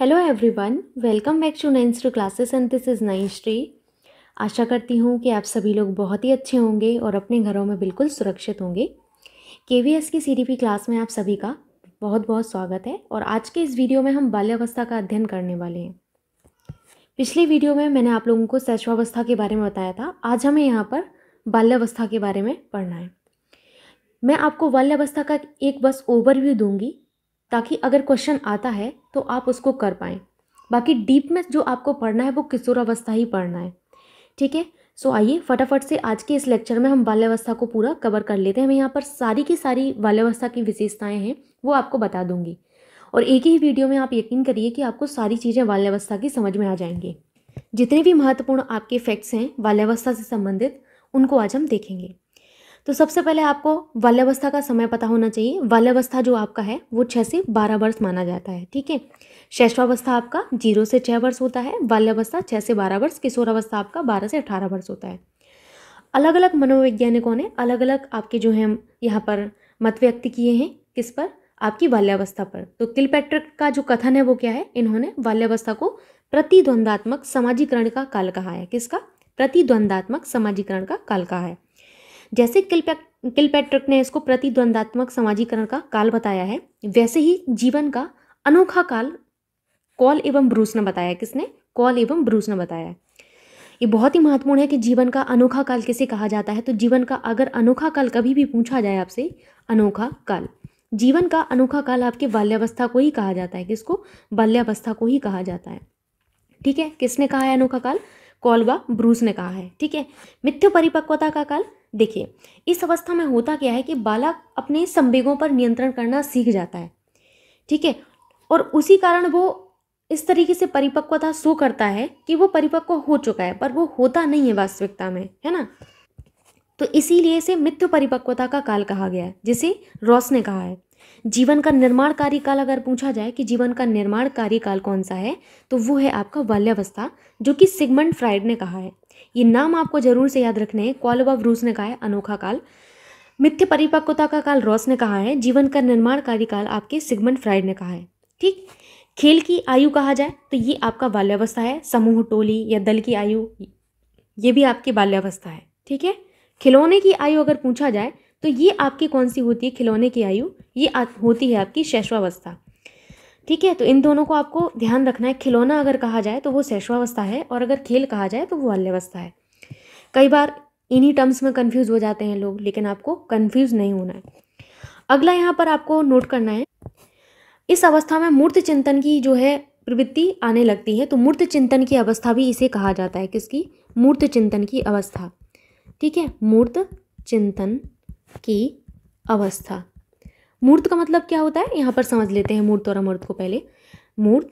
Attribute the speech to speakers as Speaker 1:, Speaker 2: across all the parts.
Speaker 1: Hello everyone, welcome back to nines two classes and this is Naishri. आशा करती हूँ कि आप सभी लोग बहुत ही अच्छे होंगे और अपने घरों में बिल्कुल सुरक्षित होंगे। केवीएस की सीडीपी क्लास में आप सभी का बहुत बहुत स्वागत है। और आज के इस वीडियो में हम बाल्यावस्था का अध्ययन करने वाले हैं। पिछली वीडियो में मैंने आप लोगों को शैशवावस्था के बारे में बताया था। आज हमें यहाँ पर बाल्यावस्था के बारे में पढ़ना है। मैं आपको बाल्यावस्था का एक बस ओवरव्यू दूंगी ताकि अगर क्वेश्चन आता है तो आप उसको कर पाएँ। बाकी डीप में जो आपको पढ़ना है वो किशोरावस्था ही पढ़ना है, ठीक है। सो आइए फटाफट से आज के इस लेक्चर में हम बाल्यावस्था को पूरा कवर कर लेते हैं। मैं यहाँ पर सारी की सारी बाल्यावस्था की विशेषताएं हैं वो आपको बता दूंगी और एक ही वीडियो में आप यकीन करिए कि आपको सारी चीज़ें बाल्यावस्था की समझ में आ जाएंगी। जितने भी महत्वपूर्ण आपके फैक्ट्स हैं बाल्यावस्था से संबंधित उनको आज हम देखेंगे। तो सबसे पहले आपको बाल्यावस्था का समय पता होना चाहिए। बाल्यावस्था जो आपका है वो 6 से 12 वर्ष माना जाता है, ठीक है। शैशवावस्था आपका 0 से 6 वर्ष होता है, बाल्यावस्था 6 से 12 वर्ष, किशोरावस्था आपका 12 से 18 वर्ष होता है। अलग अलग मनोवैज्ञानिकों ने अलग अलग आपके जो है यहाँ पर मत व्यक्त किए हैं किस पर, आपकी बाल्यावस्था पर। तो किलपैट्रिक का जो कथन है वो क्या है, इन्होंने बाल्यावस्था को प्रतिद्वंदात्मक समाजीकरण का काल कहा है। किसका? प्रतिद्वंदात्मक समाजीकरण का काल कहा है। जैसे किलपैट्रिक ने इसको प्रतिद्वंदात्मक समाजीकरण का काल बताया है, वैसे ही जीवन का अनोखा काल कॉल एवं ब्रूस ने बताया। किसने? कॉल एवं ब्रूस ने बताया। ये बहुत ही महत्वपूर्ण है कि जीवन का अनोखा काल किसे कहा जाता है। तो जीवन का अगर अनोखा काल कभी भी पूछा जाए आपसे, अनोखा काल, जीवन का अनोखा काल आपके बाल्यावस्था को ही कहा जाता है। किसको? बाल्यावस्था को ही कहा जाता है, ठीक है। किसने कहा है अनोखा काल? कॉल व ब्रूस ने कहा है, ठीक है। मिथ्य परिपक्वता का काल, देखिए इस अवस्था में होता क्या है कि बालक अपने संवेगों पर नियंत्रण करना सीख जाता है, ठीक है। और उसी कारण वो इस तरीके से परिपक्वता शो करता है कि वो परिपक्व हो चुका है, पर वो होता नहीं है वास्तविकता में, है ना। तो इसीलिए इसे मिथ्य परिपक्वता का काल कहा गया है, जिसे रॉस ने कहा है। जीवन का निर्माण कार्यकाल अगर पूछा जाए कि जीवन का निर्माण कार्यकाल कौन सा है, तो वो है आपका बाल्यावस्था, जो कि सिगमंड फ्राइड ने कहा है। ये नाम आपको जरूर से याद रखने हैं। कॉल व ब्रूस ने कहा है अनोखा काल, मिथ्य परिपक्वता का काल रॉस ने कहा है, जीवन का निर्माण कार्यकाल आपके सिगमंड फ्राइड ने कहा है, ठीक। खेल की आयु कहा जाए तो ये आपका बाल्यावस्था है। समूह, टोली या दल की आयु, ये भी आपकी बाल्यावस्था है, ठीक है। खिलौने की आयु अगर पूछा जाए तो ये आपकी कौन सी होती है? खिलौने की आयु ये होती है आपकी शैशवावस्था, ठीक है। तो इन दोनों को आपको ध्यान रखना है। खिलौना अगर कहा जाए तो वो शैशवावस्था है और अगर खेल कहा जाए तो वो बाल्यावस्था है। कई बार इन्हीं टर्म्स में कंफ्यूज हो जाते हैं लोग, लेकिन आपको कंफ्यूज नहीं होना है। अगला यहाँ पर आपको नोट करना है, इस अवस्था में मूर्त चिंतन की जो है प्रवृत्ति आने लगती है। तो मूर्त चिंतन की अवस्था भी इसे कहा जाता है। किसकी? मूर्त चिंतन की अवस्था, ठीक है। मूर्त चिंतन की अवस्था। मूर्त का मतलब क्या होता है यहाँ पर समझ लेते हैं। मूर्त और अमूर्त को पहले, मूर्त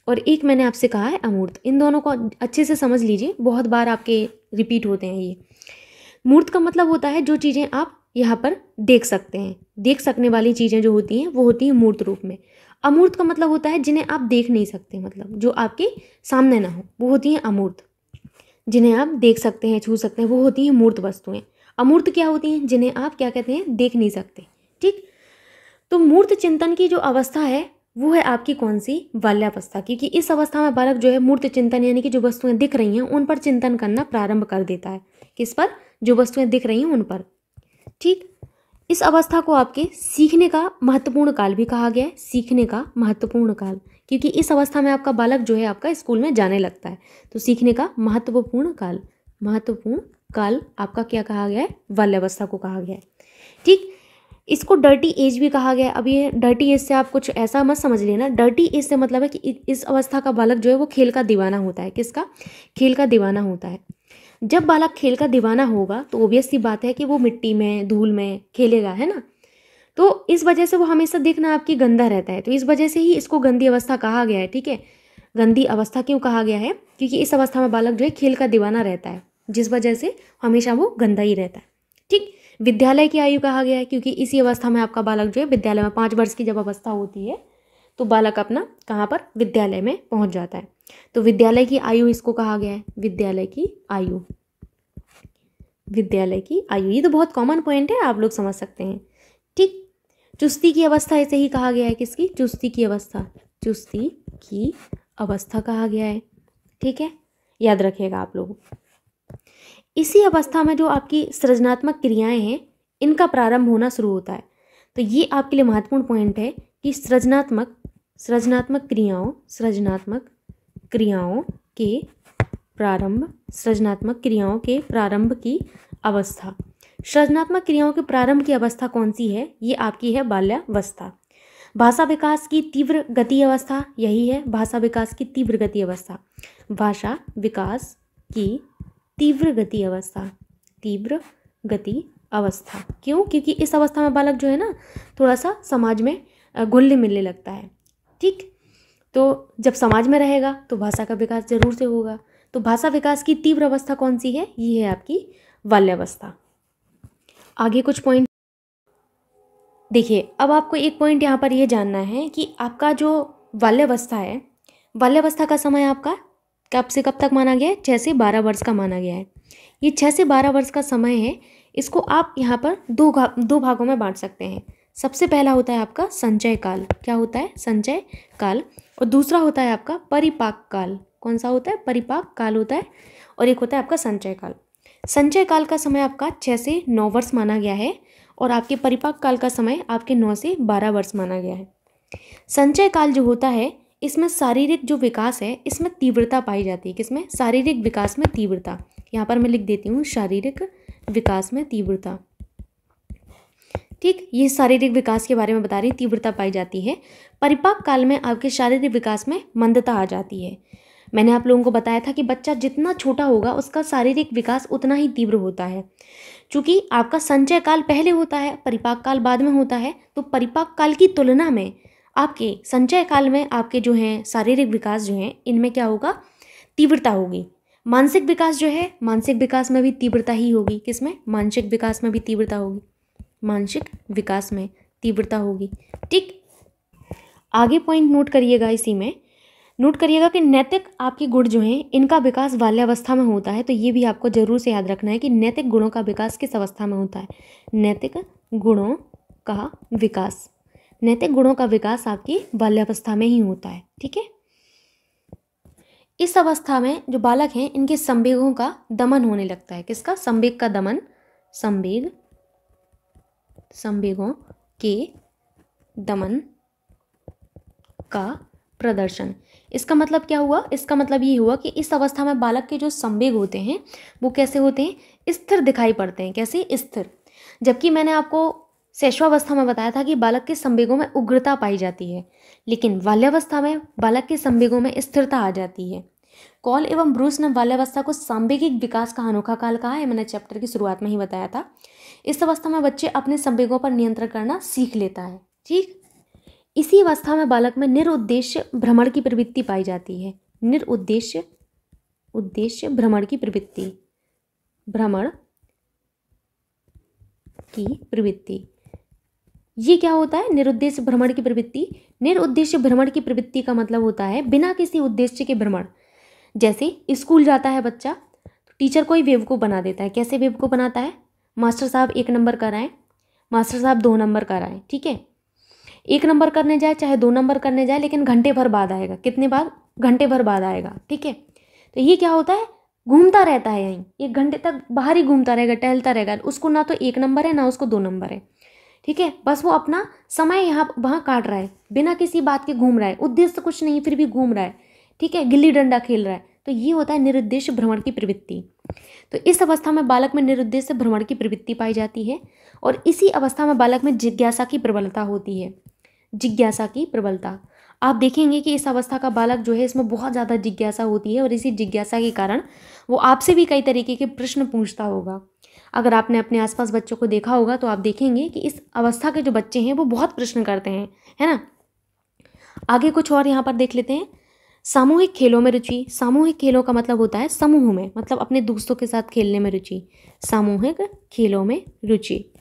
Speaker 1: और एक मैंने आपसे कहा है अमूर्त, इन दोनों को अच्छे से समझ लीजिए, बहुत बार आपके रिपीट होते हैं ये। मूर्त का मतलब होता है जो चीज़ें आप यहाँ पर देख सकते हैं, देख सकने वाली चीज़ें जो होती हैं वो होती हैं मूर्त रूप में। अमूर्त का मतलब होता है जिन्हें आप देख नहीं सकते, मतलब जो आपके सामने ना हो, वो होती हैं अमूर्त। जिन्हें आप देख सकते हैं, छू सकते हैं, वो होती हैं मूर्त वस्तुएं। अमूर्त क्या होती हैं? जिन्हें आप क्या कहते हैं? देख नहीं सकते, ठीक। तो मूर्त चिंतन की जो अवस्था है वो है आपकी कौन सी? बाल्यावस्था। क्योंकि इस अवस्था में बालक जो है मूर्त चिंतन यानी कि जो वस्तुएं दिख रही हैं उन पर चिंतन करना प्रारंभ कर देता है। किस पर? जो वस्तुएं दिख रही हैं उन पर, ठीक। इस अवस्था को आपके सीखने का महत्वपूर्ण काल भी कहा गया है। सीखने का महत्वपूर्ण काल, क्योंकि इस अवस्था में आपका बालक जो है आपका स्कूल में जाने लगता है। तो सीखने का महत्वपूर्ण काल, महत्वपूर्ण काल आपका क्या कहा गया है? बाल्यावस्था को कहा गया है, ठीक। इसको डर्टी एज भी कहा गया है। अब ये डर्टी एज से आप कुछ ऐसा मत समझ लेना। डर्टी एज से मतलब है कि इस अवस्था का बालक जो है वो खेल का दीवाना होता है। किसका? खेल का दीवाना होता है। जब बालक खेल का दीवाना होगा तो ऑब्वियस सी बात है कि वो मिट्टी में, धूल में खेलेगा, है ना। तो इस वजह से वो हमेशा देखना आपकी गंदा रहता है। तो इस वजह से ही इसको गंदी अवस्था कहा गया है, ठीक है। गंदी अवस्था क्यों कहा गया है? क्योंकि इस अवस्था में बालक जो है खेल का दीवाना रहता है, जिस वजह से हमेशा वो गंदा ही रहता है, ठीक। विद्यालय की आयु कहा गया है क्योंकि इसी अवस्था में आपका बालक जो है विद्यालय में 5 वर्ष की जब अवस्था होती है तो बालक अपना कहाँ पर? विद्यालय में पहुँच जाता है। तो विद्यालय की आयु इसको कहा गया है। विद्यालय की आयु, विद्यालय की आयु, ये तो बहुत कॉमन पॉइंट है, आप लोग समझ सकते हैं, ठीक। चुस्ती की अवस्था ऐसे ही कहा गया है। किसकी? चुस्ती की अवस्था, चुस्ती की अवस्था कहा गया है। ठीक है, याद रखिएगा आप लोग। इसी अवस्था में जो आपकी सृजनात्मक क्रियाएं हैं इनका प्रारंभ होना शुरू होता है। तो ये आपके लिए महत्वपूर्ण पॉइंट है कि सृजनात्मक क्रियाओं के प्रारंभ की अवस्था। सृजनात्मक क्रियाओं के प्रारंभ की अवस्था कौन सी है? ये आपकी है बाल्यावस्था। भाषा विकास की तीव्र गति अवस्था यही है, भाषा विकास की तीव्र गति अवस्था। भाषा विकास की तीव्र गति अवस्था। क्यों? क्योंकि इस अवस्था में बालक जो है ना थोड़ा सा समाज में घुलने मिलने लगता है। ठीक, तो जब समाज में रहेगा तो भाषा का विकास जरूर से होगा। तो भाषा विकास की तीव्र अवस्था कौन सी है? ये है आपकी बाल्यावस्था। आगे कुछ पॉइंट देखिए। अब आपको एक पॉइंट यहाँ पर ये जानना है कि आपका जो बाल्यावस्था है, बाल्यावस्था का समय आपका कब से कब तक माना गया है? 6 से 12 वर्ष का माना गया है। ये 6 से 12 वर्ष का समय है, इसको आप यहाँ पर दो भागों में बांट सकते हैं। सबसे पहला होता है आपका संचय काल। क्या होता है? संचय काल। और दूसरा होता है आपका परिपाक काल। कौन सा होता है? परिपाक काल होता है। और एक होता है आपका संचय काल। संचय काल का समय आपका 6 से 9 वर्ष माना गया है और आपके परिपाक काल का समय आपके 9 से 12 वर्ष माना गया है। संचय काल जो होता है इसमें शारीरिक जो विकास है इसमें तीव्रता पाई जाती है। किसमें? शारीरिक विकास में तीव्रता। यहाँ पर मैं लिख देती हूँ शारीरिक विकास में तीव्रता। ठीक, ये शारीरिक विकास के बारे में बता रही, तीव्रता पाई जाती है। परिपाक काल में आपके शारीरिक विकास में मंदता आ जाती है। मैंने आप लोगों को बताया था कि बच्चा जितना छोटा होगा उसका शारीरिक विकास उतना ही तीव्र होता है। चूँकि आपका संचय काल पहले होता है, परिपाक काल बाद में होता है, तो परिपाक काल की तुलना में आपके संचय काल में आपके जो हैं शारीरिक विकास जो हैं इनमें क्या होगा? तीव्रता होगी। मानसिक विकास जो है, मानसिक विकास में भी तीव्रता ही होगी। किसमें? मानसिक विकास में भी तीव्रता होगी। मानसिक विकास में तीव्रता होगी। ठीक, आगे पॉइंट नोट करिएगा। इसी में नोट करिएगा कि नैतिक आपके गुण जो हैं इनका विकास बाल्यावस्था में होता है। तो ये भी आपको जरूर से याद रखना है कि नैतिक गुणों का विकास किस अवस्था में होता है? नैतिक गुणों का विकास, नैतिक गुणों का विकास आपकी बाल्यावस्था में ही होता है। ठीक है, इस अवस्था में जो बालक हैं इनके संवेगों का दमन होने लगता है। किसका? संवेग का दमन। संवेगों के दमन का प्रदर्शन। इसका मतलब क्या हुआ? इसका मतलब ये हुआ कि इस अवस्था में बालक के जो संवेग होते हैं वो कैसे होते हैं? स्थिर दिखाई पड़ते हैं। कैसे? स्थिर। जबकि मैंने आपको शैशवावस्था में बताया था कि बालक के संवेगों में उग्रता पाई जाती है, लेकिन बाल्यावस्था में बालक के संवेगों में स्थिरता आ जाती है। कॉल एवं ब्रूस ने बाल्यावस्था को सांवेगिक विकास का अनोखा काल कहा है। मैंने चैप्टर की शुरुआत में ही बताया था। इस अवस्था में बच्चे अपने संवेगों पर नियंत्रण करना सीख लेता है। ठीक, इसी अवस्था में बालक में निरुद्देश्य भ्रमण की प्रवृत्ति पाई जाती है। निरुद्देश्य भ्रमण की प्रवृत्ति, भ्रमण की प्रवृत्ति। ये क्या होता है? निरुद्देश्य भ्रमण की प्रवृत्ति। निरुद्देश्य भ्रमण की प्रवृत्ति का मतलब होता है बिना किसी उद्देश्य के भ्रमण। जैसे स्कूल जाता है बच्चा तो टीचर को ही बेवकूफ़ बना देता है। कैसे बेवकूफ़ बनाता है? मास्टर साहब 1 नंबर कराएं, मास्टर साहब 2 नंबर कराएं। ठीक है, 1 नंबर करने जाए चाहे 2 नंबर करने जाए, लेकिन घंटे भर बाद आएगा। कितने बाद? घंटे भर बाद आएगा। ठीक है, तो ये क्या होता है? घूमता रहता है यहीं 1 घंटे तक, बाहर ही घूमता रहेगा, टहलता रहेगा। उसको ना तो 1 नंबर है ना उसको 2 नंबर है। ठीक है, बस वो अपना समय यहाँ वहाँ काट रहा है, बिना किसी बात के घूम रहा है, उद्देश्य कुछ नहीं फिर भी घूम रहा है। ठीक है, गिल्ली डंडा खेल रहा है। तो ये होता है निरुद्देश्य भ्रमण की प्रवृत्ति। तो इस अवस्था में बालक में निरुद्देश्य भ्रमण की प्रवृत्ति पाई जाती है और इसी अवस्था में बालक में जिज्ञासा की प्रबलता होती है। जिज्ञासा की प्रबलता। आप देखेंगे कि इस अवस्था का बालक जो है इसमें बहुत ज़्यादा जिज्ञासा होती है और इसी जिज्ञासा के कारण वो आपसे भी कई तरीके के प्रश्न पूछता होगा। अगर आपने अपने आसपास बच्चों को देखा होगा तो आप देखेंगे कि इस अवस्था के जो बच्चे हैं वो बहुत प्रश्न करते हैं, है ना। आगे कुछ और यहाँ पर देख लेते हैं। सामूहिक खेलों में रुचि। सामूहिक खेलों का मतलब होता है समूह में, मतलब अपने दोस्तों के साथ खेलने में रुचि। सामूहिक खेलों में रुचि।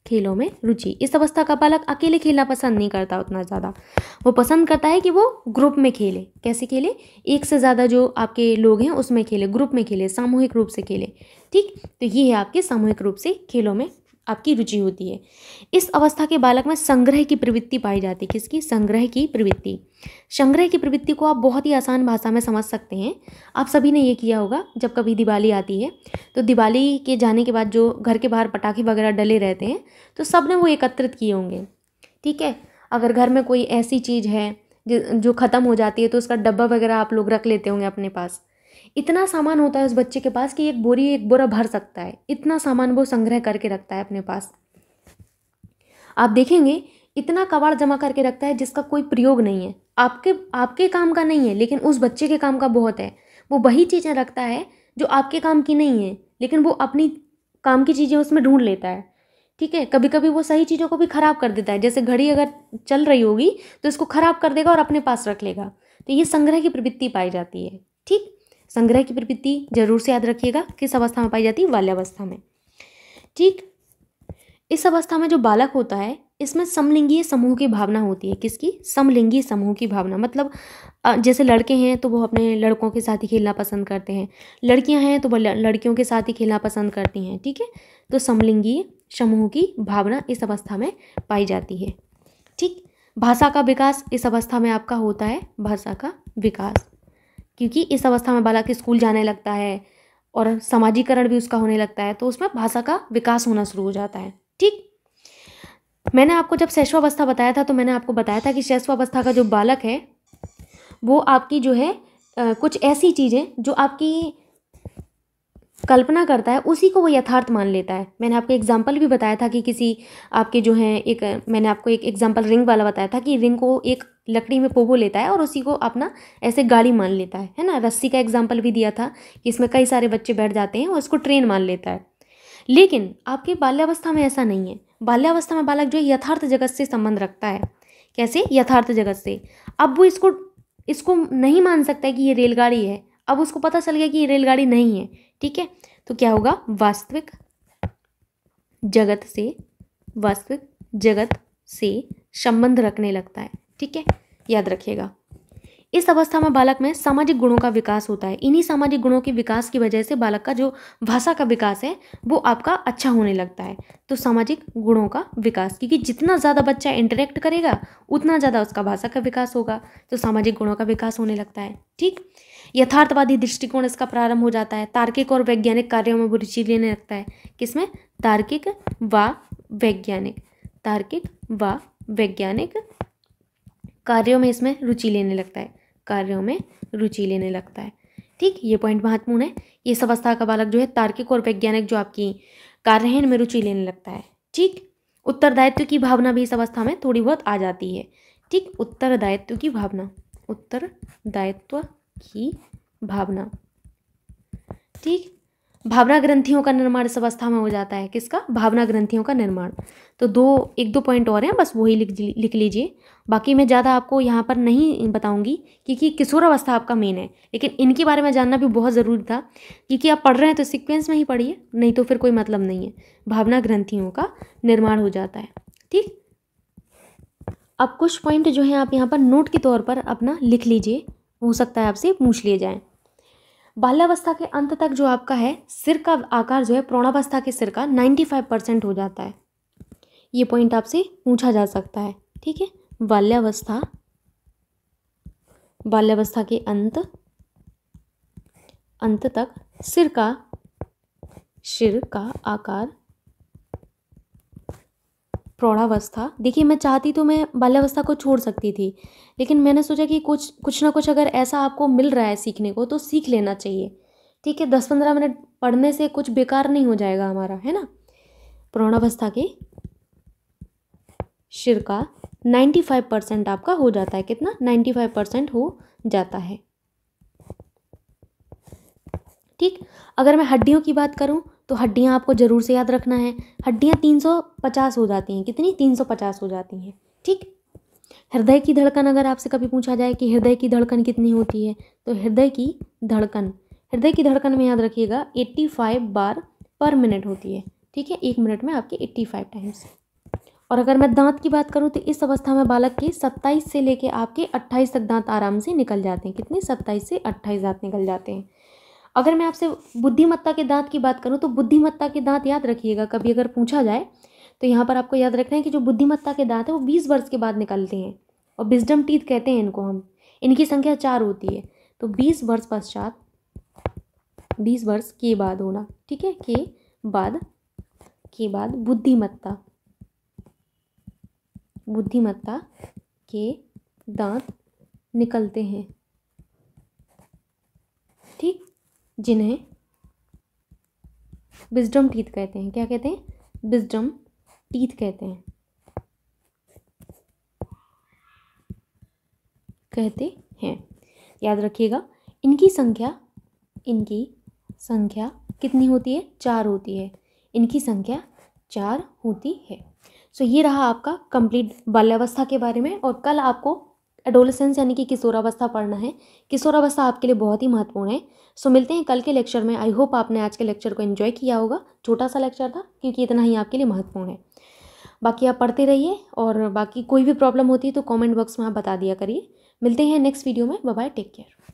Speaker 1: खेलों में रुचि। इस अवस्था का बालक अकेले खेलना पसंद नहीं करता उतना ज़्यादा, वो पसंद करता है कि वो ग्रुप में खेले। कैसे खेले? एक से ज़्यादा जो आपके लोग हैं उसमें खेले, ग्रुप में खेले, सामूहिक रूप से खेले। ठीक, तो ये है आपके सामूहिक रूप से खेलों में आपकी रुचि होती है। इस अवस्था के बालक में संग्रह की प्रवृत्ति पाई जाती है। किसकी? संग्रह की प्रवृत्ति। संग्रह की प्रवृत्ति को आप बहुत ही आसान भाषा में समझ सकते हैं। आप सभी ने ये किया होगा, जब कभी दिवाली आती है तो दिवाली के जाने के बाद जो घर के बाहर पटाखे वगैरह डले रहते हैं तो सब ने वो एकत्रित किए होंगे। ठीक है, अगर घर में कोई ऐसी चीज़ है जो ख़त्म हो जाती है तो उसका डब्बा वगैरह आप लोग रख लेते होंगे अपने पास। इतना सामान होता है उस बच्चे के पास कि एक बोरा भर सकता है। इतना सामान वो संग्रह करके रखता है अपने पास। आप देखेंगे इतना कबाड़ जमा करके रखता है जिसका कोई प्रयोग नहीं है, आपके काम का नहीं है, लेकिन उस बच्चे के काम का बहुत है। वो वही चीज़ें रखता है जो आपके काम की नहीं है, लेकिन वो अपनी काम की चीज़ें उसमें ढूंढ लेता है। ठीक है, कभी कभी वो सही चीज़ों को भी ख़राब कर देता है। जैसे घड़ी अगर चल रही होगी तो इसको ख़राब कर देगा और अपने पास रख लेगा। तो ये संग्रह की प्रवृत्ति पाई जाती है। ठीक, संग्रह की प्रवृत्ति जरूर से याद रखिएगा। किस अवस्था में पाई जाती है? बाल्यावस्था में। ठीक, इस अवस्था में जो बालक होता है इसमें समलिंगीय समूह की भावना होती है। किसकी? समलिंगीय समूह की भावना। मतलब जैसे लड़के हैं तो वो अपने लड़कों के साथ ही खेलना पसंद करते हैं, लड़कियां हैं तो वो लड़कियों के साथ ही खेलना पसंद करती हैं। ठीक है, तो समलिंगीय समूह की भावना इस अवस्था में पाई जाती है। ठीक, भाषा का विकास इस अवस्था में आपका होता है। भाषा का विकास, क्योंकि इस अवस्था में बालक स्कूल जाने लगता है और सामाजिकरण भी उसका होने लगता है, तो उसमें भाषा का विकास होना शुरू हो जाता है। ठीक, मैंने आपको जब शैशवावस्था बताया था तो मैंने आपको बताया था कि शैशवावस्था का जो बालक है वो आपकी जो है कुछ ऐसी चीज़ें जो आपकी कल्पना करता है उसी को वो यथार्थ मान लेता है। मैंने आपको एग्जाम्पल भी बताया था कि किसी आपके जो है मैंने आपको एक एग्जाम्पल रिंग वाला बताया था कि रिंग को एक लकड़ी में पोपो लेता है और उसी को अपना ऐसे गाड़ी मान लेता है ना। रस्सी का एग्जाम्पल भी दिया था कि इसमें कई सारे बच्चे बैठ जाते हैं और उसको ट्रेन मान लेता है। लेकिन आपकी बाल्यावस्था में ऐसा नहीं है। बाल्यावस्था में बालक जो है यथार्थ जगत से संबंध रखता है। कैसे? यथार्थ जगत से। अब वो इसको नहीं मान सकता है कि ये रेलगाड़ी है। अब उसको पता चल गया कि ये रेलगाड़ी नहीं है। ठीक है, तो क्या होगा? वास्तविक जगत से संबंध रखने लगता है। ठीक है, याद रखिएगा। इस अवस्था में बालक में सामाजिक गुणों का विकास होता है। इन्हीं सामाजिक गुणों के विकास की वजह से बालक का जो भाषा का विकास है वो आपका अच्छा होने लगता है। तो सामाजिक गुणों का विकास, क्योंकि जितना ज़्यादा बच्चा इंटरेक्ट करेगा उतना ज़्यादा उसका भाषा का विकास होगा, तो सामाजिक गुणों का विकास होने लगता है। ठीक, यथार्थवादी दृष्टिकोण इसका प्रारंभ हो जाता है। तार्किक और वैज्ञानिक कार्यों में वो रुचि लेने लगता है। किसमें? तार्किक व वैज्ञानिक कार्यों में इसमें रुचि लेने लगता है। ठीक, ये पॉइंट महत्वपूर्ण है। इस अवस्था का बालक जो है तार्किक और वैज्ञानिक जो आपकी कार्य है इनमें रुचि लेने लगता है। ठीक, उत्तरदायित्व की भावना भी इस अवस्था में थोड़ी बहुत आ जाती है। ठीक, उत्तरदायित्व की भावना। ठीक, भावना ग्रंथियों का निर्माण इस अवस्था में हो जाता है। किसका? भावना ग्रंथियों का निर्माण। तो एक दो पॉइंट और हैं, बस वही लिख लीजिए। बाकी मैं ज़्यादा आपको यहाँ पर नहीं बताऊंगी क्योंकि किशोरावस्था आपका मेन है, लेकिन इनके बारे में जानना भी बहुत ज़रूरी था क्योंकि आप पढ़ रहे हैं तो सीक्वेंस में ही पढ़िए, नहीं तो फिर कोई मतलब नहीं है। भावना ग्रंथियों का निर्माण हो जाता है। ठीक, अब कुछ पॉइंट जो हैं आप यहाँ पर नोट के तौर पर अपना लिख लीजिए, हो सकता है आपसे पूछ लिए जाएँ। बाल्यावस्था के अंत तक जो आपका है सिर का आकार जो है प्रौढ़ावस्था के सिर का 95% हो जाता है। ये पॉइंट आपसे पूछा जा सकता है। ठीक है, बाल्यावस्था के अंत तक सिर का आकार प्रौढ़ावस्था। देखिए, मैं चाहती तो मैं बाल्यावस्था को छोड़ सकती थी, लेकिन मैंने सोचा कि कुछ ना कुछ अगर ऐसा आपको मिल रहा है सीखने को तो सीख लेना चाहिए। ठीक है, 10-15 मिनट पढ़ने से कुछ बेकार नहीं हो जाएगा हमारा, है ना। प्रौढ़ावस्था के सिर का 95% आपका हो जाता है। कितना? 95% हो जाता है। ठीक, अगर मैं हड्डियों की बात करूं तो हड्डियां आपको ज़रूर से याद रखना है। हड्डियां 350 हो जाती हैं। कितनी? 350 हो जाती हैं। ठीक, हृदय की धड़कन अगर आपसे कभी पूछा जाए कि हृदय की धड़कन कितनी होती है तो हृदय की धड़कन में याद रखिएगा 85 बार पर मिनट होती है। ठीक है, 1 मिनट में आपके 85 टाइम्स। और अगर मैं दांत की बात करूं तो इस अवस्था में बालक के 27 से लेके आपके 28 तक दांत आराम से निकल जाते हैं। कितने? 27 से 28 दांत निकल जाते हैं। अगर मैं आपसे बुद्धिमत्ता के दांत की बात करूँ तो बुद्धिमत्ता के दांत याद रखिएगा, कभी अगर पूछा जाए तो यहाँ पर आपको याद रखना है कि जो बुद्धिमत्ता के दांत है वो 20 वर्ष के बाद निकलते हैं, और विजडम टीथ कहते हैं इनको हम। इनकी संख्या 4 होती है। तो 20 वर्ष पश्चात, 20 वर्ष के बाद होना, ठीक है, के बाद बुद्धिमत्ता के दांत निकलते हैं, ठीक, जिन्हें विजडम टीथ कहते हैं। क्या कहते हैं? विजडम टीथ कहते हैं। याद रखिएगा, इनकी संख्या कितनी होती है? 4 होती है। इनकी संख्या 4 होती है। सो ये रहा आपका कंप्लीट बाल्यावस्था के बारे में। और कल आपको एडोलेसेंस यानी कि किशोरावस्था पढ़ना है। किशोरावस्था आपके लिए बहुत ही महत्वपूर्ण है। सो मिलते हैं कल के लेक्चर में। आई होप आपने आज के लेक्चर को एंजॉय किया होगा। छोटा सा लेक्चर था क्योंकि इतना ही आपके लिए महत्वपूर्ण है। बाकी आप पढ़ते रहिए, और बाकी कोई भी प्रॉब्लम होती है तो कमेंट बॉक्स में आप बता दिया करिए। मिलते हैं नेक्स्ट वीडियो में। Bye bye, take care.